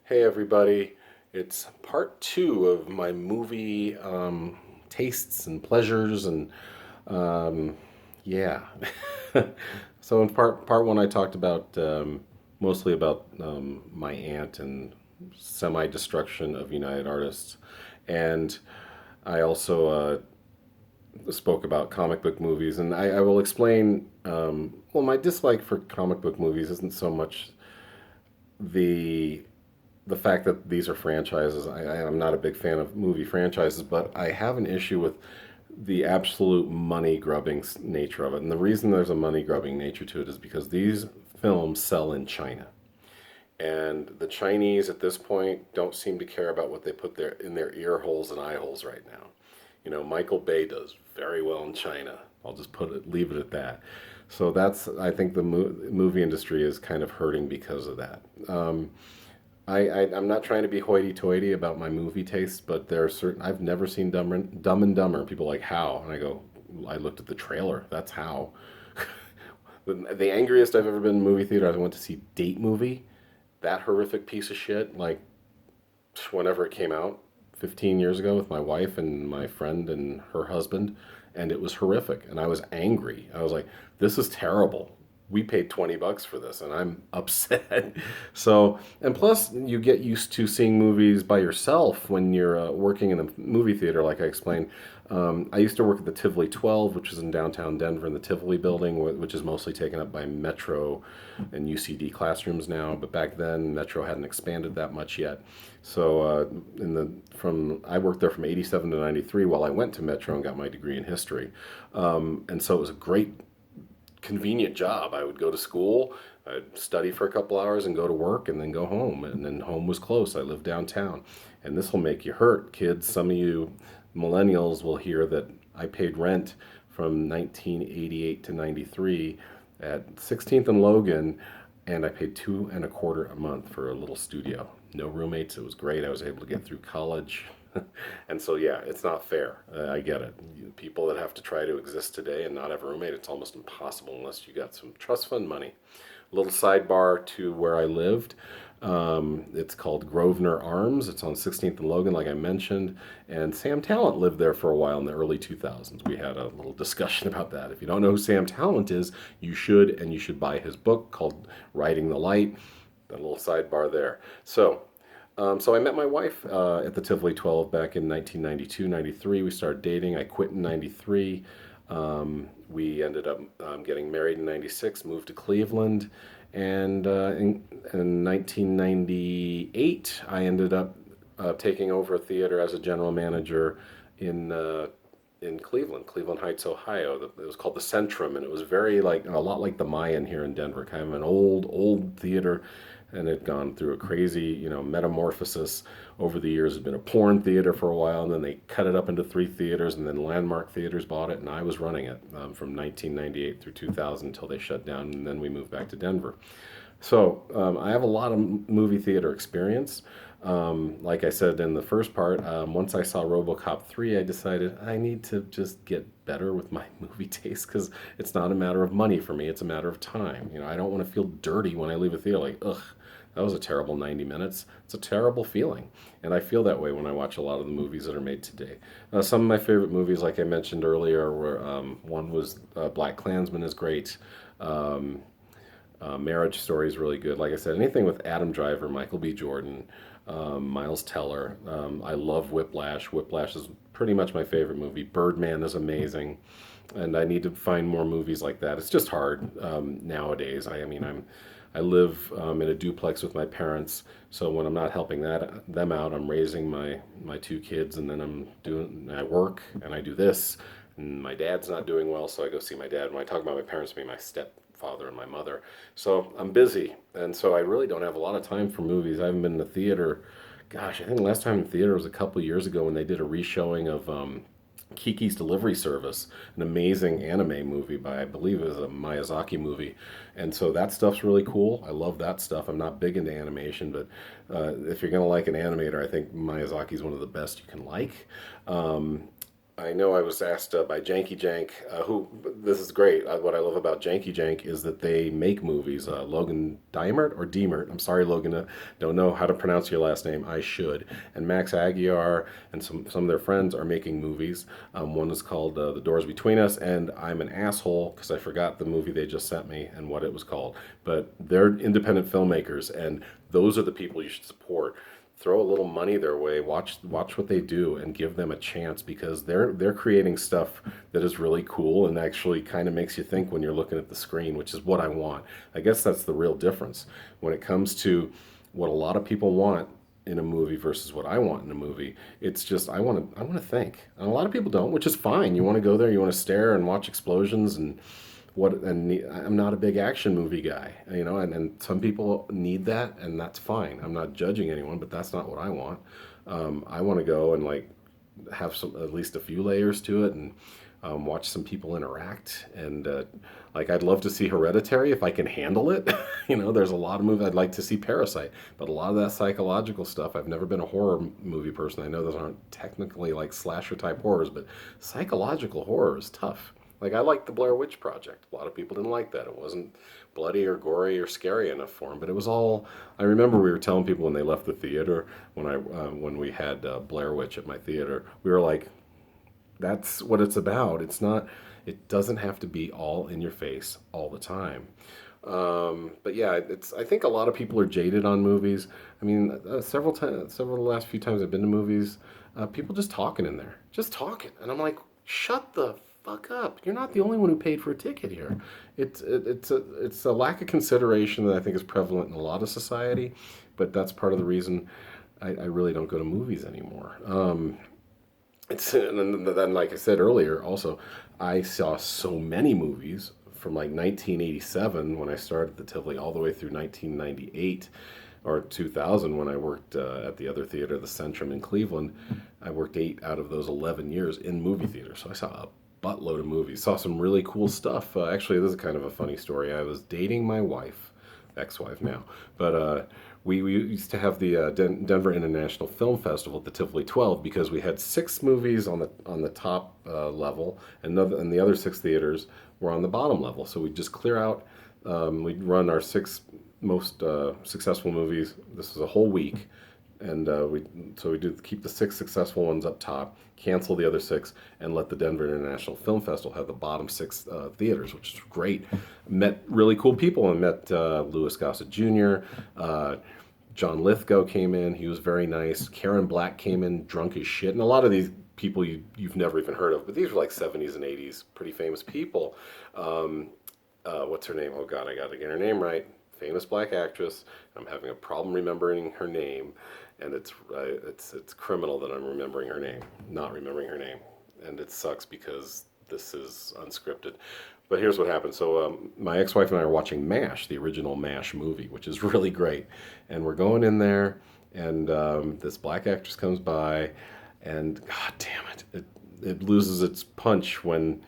Hey everybody, it's part two of my movie tastes and pleasures and um, yeah. So in part one, I talked about mostly about my aunt and semi-destruction of United Artists, and I also spoke about comic book movies, and I will explain. Well, my dislike for comic book movies isn't so much the the fact that these are franchises. I'm not a big fan of movie franchises, but I have an issue with the absolute money grubbing nature of it. And the reason there's a money grubbing nature to it is because these films sell in China. And the Chinese at this point don't seem to care about what they put in their ear holes and eye holes right now. You know, Michael Bay does very well in China. I'll just leave it at that. So I think the movie industry is kind of hurting because of that. I'm not trying to be hoity-toity about my movie taste, but there are certain I've never seen Dumb and Dumber. People are like, how? And I go, I looked at the trailer. That's how. The angriest I've ever been in a movie theater, I went to see Date Movie. That horrific piece of shit, like whenever it came out 15 years ago with my wife and my friend and her husband, and it was horrific. And I was angry. I was like, this is terrible. We paid $20 for this and I'm upset. So, and plus, you get used to seeing movies by yourself when you're working in a movie theater, like I explained. I used to work at the Tivoli 12, which is in downtown Denver, in the Tivoli building, which is mostly taken up by Metro and UCD classrooms now. But back then, Metro hadn't expanded that much yet. So, I worked there from '87 to '93 while I went to Metro and got my degree in history. And so it was a great convenient job. I would go to school, I'd study for a couple hours and go to work and then go home. And then home was close. I lived downtown. And this will make you hurt, kids. Some of you millennials will hear that I paid rent from 1988 to 93 at 16th and Logan, and I paid two and a quarter a month for a little studio. No roommates. It was great. I was able to get through college. And so, yeah, it's not fair. I get it. People that have to try to exist today and not have a roommate, it's almost impossible unless you got some trust fund money. A little sidebar to where I lived. It's called Grosvenor Arms. It's on 16th and Logan, like I mentioned. And Sam Talent lived there for a while in the early 2000s. We had a little discussion about that. If you don't know who Sam Talent is, you should, and you should buy his book called Riding the Light. A little sidebar there. So I met my wife at the Tivoli 12 back in 1992, 93. We started dating. I quit in 93. We ended up getting married in 96, moved to Cleveland. And in 1998, I ended up taking over a theater as a general manager in Cleveland Heights, Ohio. It was called the Centrum, and it was very like a lot like the Mayan here in Denver, kind of an old theater, and it had gone through a crazy, metamorphosis over the years. It had been a porn theater for a while, and then they cut it up into three theaters, and then Landmark Theaters bought it, and I was running it from 1998 through 2000 until they shut down, and then we moved back to Denver. So I have a lot of movie theater experience. Like I said in the first part, once I saw RoboCop 3, I decided I need to just get better with my movie taste because it's not a matter of money for me, it's a matter of time. I don't want to feel dirty when I leave a theater like, ugh, that was a terrible 90 minutes. It's a terrible feeling. And I feel that way when I watch a lot of the movies that are made today. Some of my favorite movies, like I mentioned earlier, were one was Black Klansman is great. Um, Marriage Story is really good. Like I said, anything with Adam Driver, Michael B. Jordan, Miles Teller. I love Whiplash. Whiplash is pretty much my favorite movie. Birdman is amazing, and I need to find more movies like that. It's just hard nowadays. I mean, I live in a duplex with my parents, so when I'm not helping them out, I'm raising my two kids, and then I work and I do this. And my dad's not doing well, so I go see my dad. When I talk about my parents, I mean my stepfather and my mother. So I'm busy, and so I really don't have a lot of time for movies. I haven't been in the theater. Gosh, I think the last time in the theater was a couple of years ago when they did a reshowing of Kiki's Delivery Service, an amazing anime movie by, I believe it was a Miyazaki movie. And so that stuff's really cool. I love that stuff. I'm not big into animation, but if you're going to like an animator, I think Miyazaki's one of the best you can like. I know I was asked by Janky Jank, who, this is great. What I love about Janky Jank is that they make movies. Logan Diemert or Diemert, I'm sorry, Logan, don't know how to pronounce your last name. I should. And Max Aguiar and some of their friends are making movies. One is called The Doors Between Us, and I'm an asshole because I forgot the movie they just sent me and what it was called. But they're independent filmmakers, and those are the people you should support. Throw a little money their way, watch what they do, and give them a chance, because they're creating stuff that is really cool and actually kind of makes you think when you're looking at the screen, which is what I want. I guess that's the real difference when it comes to what a lot of people want in a movie versus what I want in a movie. It's just I want to think, and a lot of people don't, which is fine. You want to go there, you want to stare and watch explosions and I'm not a big action movie guy, and some people need that, and that's fine. I'm not judging anyone, but that's not what I want. I want to go and like have some, at least a few layers to it, and watch some people interact, and like I'd love to see Hereditary if I can handle it. There's a lot of movies I'd like to see. Parasite, but a lot of that psychological stuff. I've never been a horror movie person. I know those aren't technically like slasher type horrors, but psychological horror is tough. Like I liked the Blair Witch Project. A lot of people didn't like that. It wasn't bloody or gory or scary enough for them. But it was all. I remember we were telling people when they left the theater, when we had Blair Witch at my theater, we were like, "That's what it's about. It's not. It doesn't have to be all in your face all the time." But yeah, it's. I think a lot of people are jaded on movies. I mean, several of the last few times I've been to movies, people just talking in there, just talking, and I'm like, shut the fuck up. You're not the only one who paid for a ticket here. It's a lack of consideration that I think is prevalent in a lot of society, but that's part of the reason I really don't go to movies anymore. And then, like I said earlier, also, I saw so many movies from like 1987 when I started the Tivoli all the way through 1998 or 2000 when I worked at the other theater, the Centrum in Cleveland. I worked 8 out of those 11 years in movie theaters, so I saw a buttload of movies. Saw some really cool stuff. Actually, this is kind of a funny story. I was dating my wife, ex-wife now, but we used to have the Denver International Film Festival at the Tivoli 12 because we had 6 movies on the top level, and the other 6 theaters were on the bottom level. So we'd just clear out. We'd run our 6 most successful movies. This was a whole week, and we do keep the 6 successful ones up top, cancel the other 6, and let the Denver International Film Festival have the bottom 6 theaters, which is great. Met really cool people, and met Louis Gossett Jr. John Lithgow came in. He was very nice. Karen Black came in drunk as shit, and a lot of these people you've never even heard of, but these were like 70s and 80s pretty famous people. What's her name? Oh God, I got to get her name right. Famous black actress. I'm having a problem remembering her name, and it's criminal that I'm remembering her name, not remembering her name, and it sucks because this is unscripted. But here's what happened. So my ex-wife and I are watching MASH, the original MASH movie, which is really great, and we're going in there, and this black actress comes by, and God damn it loses its punch when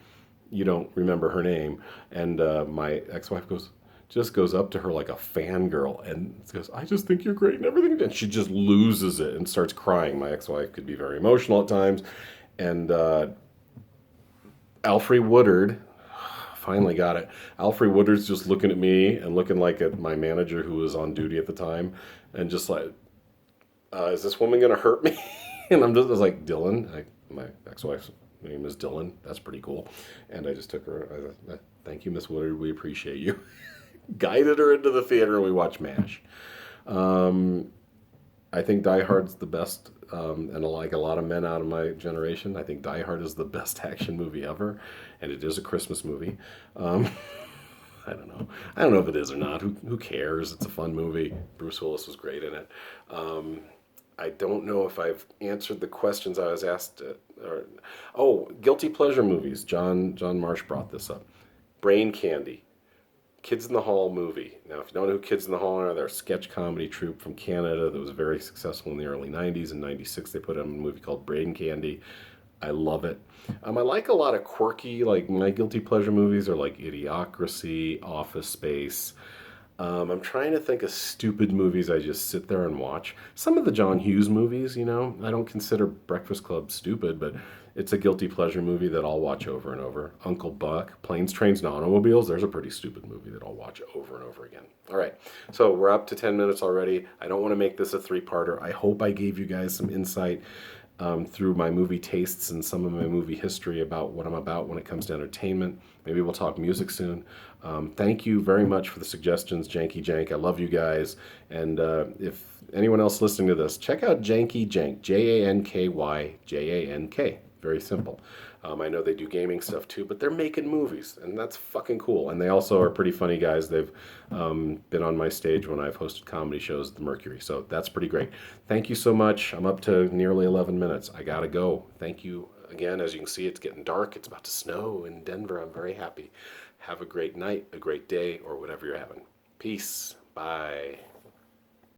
you don't remember her name, and my ex-wife goes up to her like a fangirl and goes, "I just think you're great and everything." And she just loses it and starts crying. My ex-wife could be very emotional at times. And Alfre Woodard, finally got it. Alfre Woodard's just looking at me and looking like at my manager who was on duty at the time, and just like, is this woman going to hurt me? And I was like, Dylan, my ex-wife's name is Dylan. That's pretty cool. And I just took her. I said, "Thank you, Miss Woodard. We appreciate you." Guided her into the theater, and we watched MASH. I think Die Hard's the best, and like a lot of men out of my generation, I think Die Hard is the best action movie ever, and it is a Christmas movie. I don't know. I don't know if it is or not. Who cares? It's a fun movie. Bruce Willis was great in it. I don't know if I've answered the questions I was asked. Guilty pleasure movies. John Marsh brought this up. Brain Candy. Kids in the Hall movie. Now, if you don't know who Kids in the Hall are, they're a sketch comedy troupe from Canada that was very successful in the early 90s. In 96, they put out a movie called Brain Candy. I love it. I like a lot of quirky, like my guilty pleasure movies are like Idiocracy, Office Space. I'm trying to think of stupid movies I just sit there and watch. Some of the John Hughes movies, I don't consider Breakfast Club stupid, but it's a guilty pleasure movie that I'll watch over and over. Uncle Buck, Planes, Trains, and Automobiles, there's a pretty stupid movie that I'll watch over and over again. All right, so we're up to 10 minutes already. I don't want to make this a three-parter. I hope I gave you guys some insight through my movie tastes and some of my movie history about what I'm about when it comes to entertainment. Maybe we'll talk music soon. Thank you very much for the suggestions, Janky Jank. I love you guys. And if anyone else listening to this, check out Janky Jank, Jankyjank. Very simple. I know they do gaming stuff too, but they're making movies, and that's fucking cool. And they also are pretty funny guys. They've been on my stage when I've hosted comedy shows at the Mercury, so that's pretty great. Thank you so much. I'm up to nearly 11 minutes. I gotta go. Thank you again. As you can see, it's getting dark. It's about to snow in Denver. I'm very happy. Have a great night, a great day, or whatever you're having. Peace. Bye.